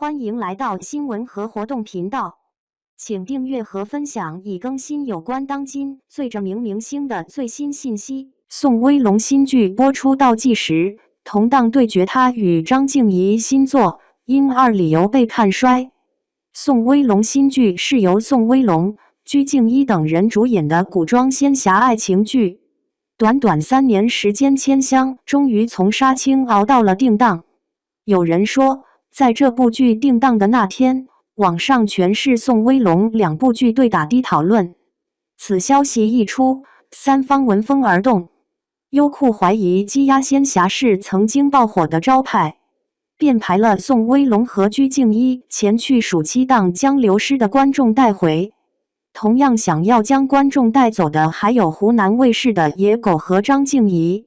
欢迎来到新闻和活动频道，请订阅和分享已更新有关当今最着名明星的最新信息。宋威龙新剧播出倒计时，同档对决他与张婧仪新作，因2理由被看衰。宋威龙新剧是由宋威龙、鞠婧祎等人主演的古装仙侠爱情剧，短短3年时间千香，终于从杀青熬到了定档。有人说，在这部剧定档的那天，网上全是宋威龙2部剧对打的讨论。此消息一出，三方闻风而动。优酷怀疑积压仙侠是曾经爆火的招牌，便排了宋威龙和鞠婧祎前去暑期档将流失的观众带回。同样想要将观众带走的还有湖南卫视的野狗和张婧仪。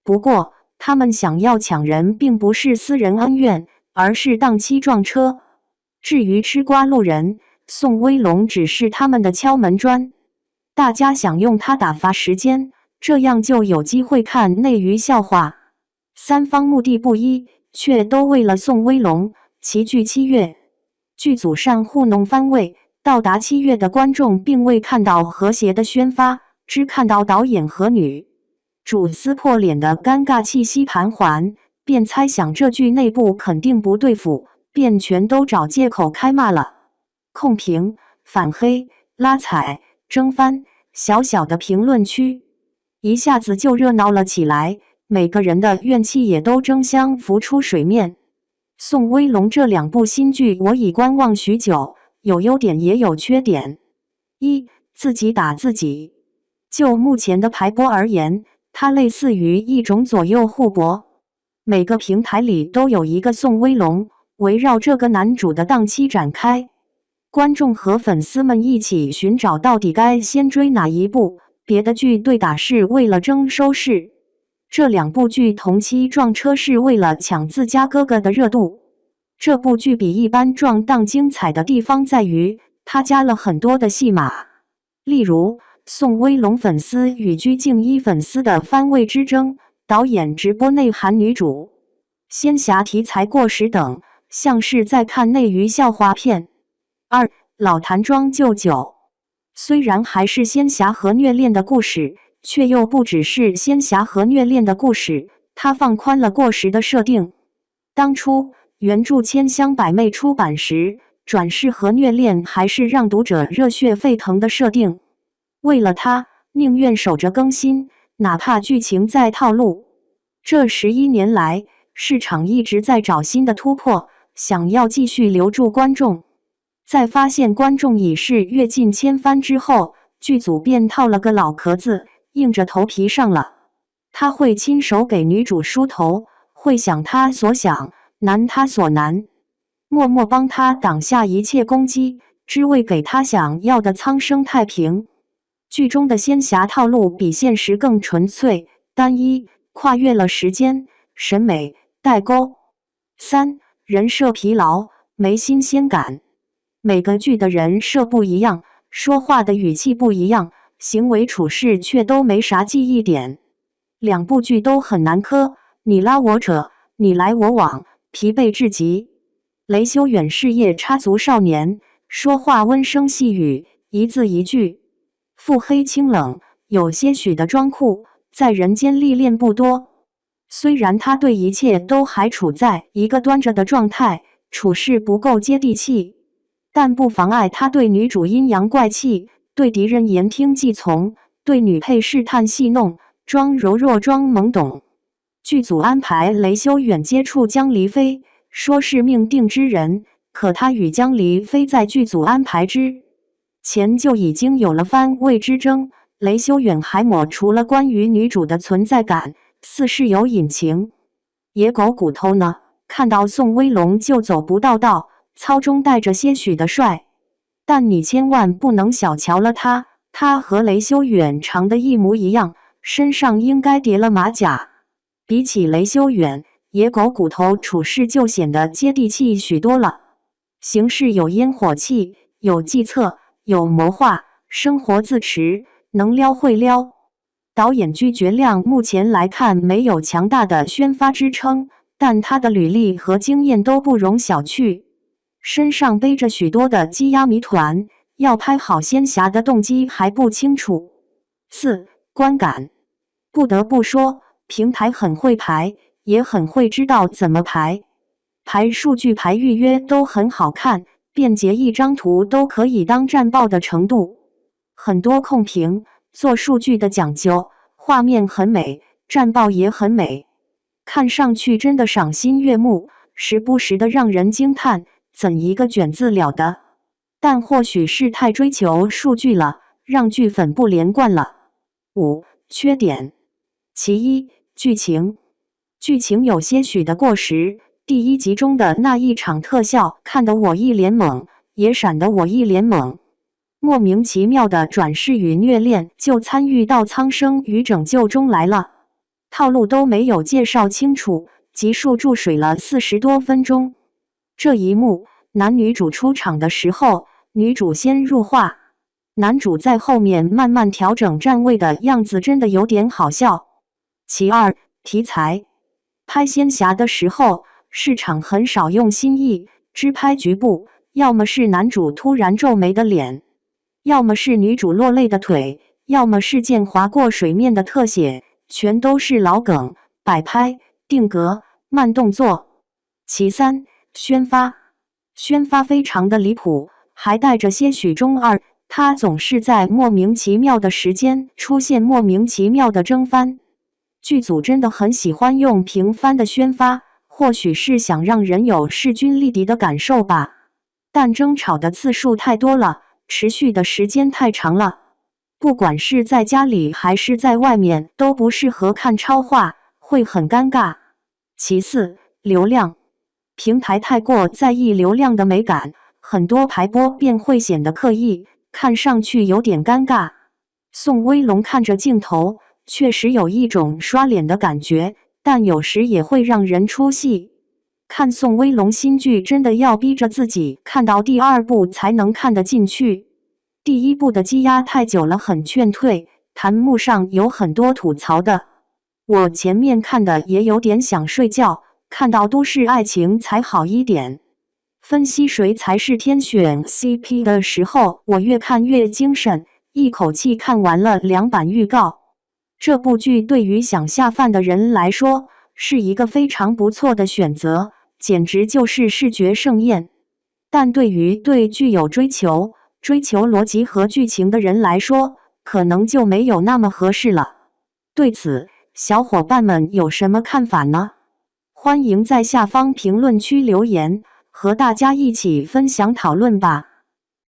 不过，他们想要抢人并不是私人恩怨，而是档期撞车。至于吃瓜路人，宋威龙只是他们的敲门砖。大家想用它打发时间，这样就有机会看内娱笑话。三方目的不一，却都为了宋威龙。齐聚7月，剧组上糊弄番位，到达7月的观众并未看到和谐的宣发，只看到导演和女主撕破脸的尴尬气息盘桓，便猜想这剧内部肯定不对付，便全都找借口开骂了。控评、反黑、拉踩、争翻，小小的评论区一下子就热闹了起来，每个人的怨气也都争相浮出水面。宋威龙这2部新剧我已观望许久，有优点也有缺点。一、自己打自己。就目前的排播而言，它类似于一种左右互搏，每个平台里都有一个宋威龙，围绕这个男主的档期展开，观众和粉丝们一起寻找到底该先追哪一部。别的剧对打是为了争收视，这2部剧同期撞车是为了抢自家哥哥的热度。这部剧比一般撞档精彩的地方在于，它加了很多的戏码，例如宋威龙粉丝与鞠婧祎粉丝的番位之争，导演直播内涵女主，仙侠题材过时等，像是在看内娱笑话片。2. 老坛装旧酒。虽然还是仙侠和虐恋的故事，却又不只是仙侠和虐恋的故事，它放宽了过时的设定。当初原著《千香百媚》出版时，转世和虐恋还是让读者热血沸腾的设定。为了它，宁愿守着更新，哪怕剧情再套路。这11年来，市场一直在找新的突破，想要继续留住观众。在发现观众已是阅尽千帆之后，剧组便套了个老壳子，硬着头皮上了。他会亲手给女主梳头，会想她所想，难她所难，默默帮她挡下一切攻击，只为给她想要的苍生太平。剧中的仙侠套路比现实更纯粹、单一，跨越了时间、审美、代沟。3. 人设疲劳，没新鲜感。每个剧的人设不一样，说话的语气不一样，行为处事却都没啥记忆点。2部剧都很难磕，你拉我扯，你来我往，疲惫至极。雷修远事业插足少年，说话温声细语，一字一句腹黑清冷，有些许的装酷，在人间历练不多。虽然他对一切都还处在一个端着的状态，处事不够接地气，但不妨碍他对女主阴阳怪气，对敌人言听计从，对女配试探戏弄，装柔弱装懵懂。剧组安排雷修远接触江离飞，说是命定之人，可他与江离飞在剧组安排之前就已经有了番位之争。雷修远还抹除了关于女主的存在感，似是有隐情。野狗骨头呢，看到宋威龙就走不到道，操中带着些许的帅，但你千万不能小瞧了他，他和雷修远长得一模一样，身上应该叠了马甲。比起雷修远，野狗骨头处事就显得接地气许多了，行事有烟火气，有计策，有谋划，生活自持，能撩会撩。导演鞠觉亮目前来看没有强大的宣发支撑，但他的履历和经验都不容小觑。身上背着许多的积压谜团，要拍好仙侠的动机还不清楚。4. 观感。不得不说，平台很会排，也很会知道怎么排。排数据、排预约都很好看，便捷一张图都可以当战报的程度。很多控评做数据的讲究，画面很美，战报也很美，看上去真的赏心悦目，时不时的让人惊叹，怎一个卷字了得。但或许是太追求数据了，让剧粉不连贯了。5. 缺点。其一，剧情。剧情有些许的过时，第1集中的那一场特效看得我一脸懵，也闪得我一脸懵。莫名其妙的转世与虐恋就参与到苍生与拯救中来了，套路都没有介绍清楚，集数注水了40多分钟。这一幕，男女主出场的时候，女主先入画，男主在后面慢慢调整站位的样子真的有点好笑。其二，题材。拍仙侠的时候，市场很少用新意，只拍局部，要么是男主突然皱眉的脸，要么是女主落泪的腿，要么是剑划过水面的特写，全都是老梗，摆拍、定格、慢动作。其三，宣发。宣发非常的离谱，还带着些许中二，他总是在莫名其妙的时间出现莫名其妙的征番。剧组真的很喜欢用频繁的宣发，或许是想让人有势均力敌的感受吧。但争吵的次数太多了，持续的时间太长了，不管是在家里还是在外面，都不适合看超话，会很尴尬。其四，流量。平台太过在意流量的美感，很多排播便会显得刻意，看上去有点尴尬。宋威龙看着镜头，确实有一种刷脸的感觉，但有时也会让人出戏。看宋威龙新剧真的要逼着自己看到第2部才能看得进去。第1部的积压太久了，很劝退，弹幕上有很多吐槽的。我前面看的也有点想睡觉，看到都市爱情才好一点。分析谁才是天选 CP 的时候，我越看越精神，一口气看完了2版预告。这部剧对于想下饭的人来说，是一个非常不错的选择，简直就是视觉盛宴。但对于对剧有追求逻辑和剧情的人来说，可能就没有那么合适了。对此，小伙伴们有什么看法呢？欢迎在下方评论区留言，和大家一起分享讨论吧。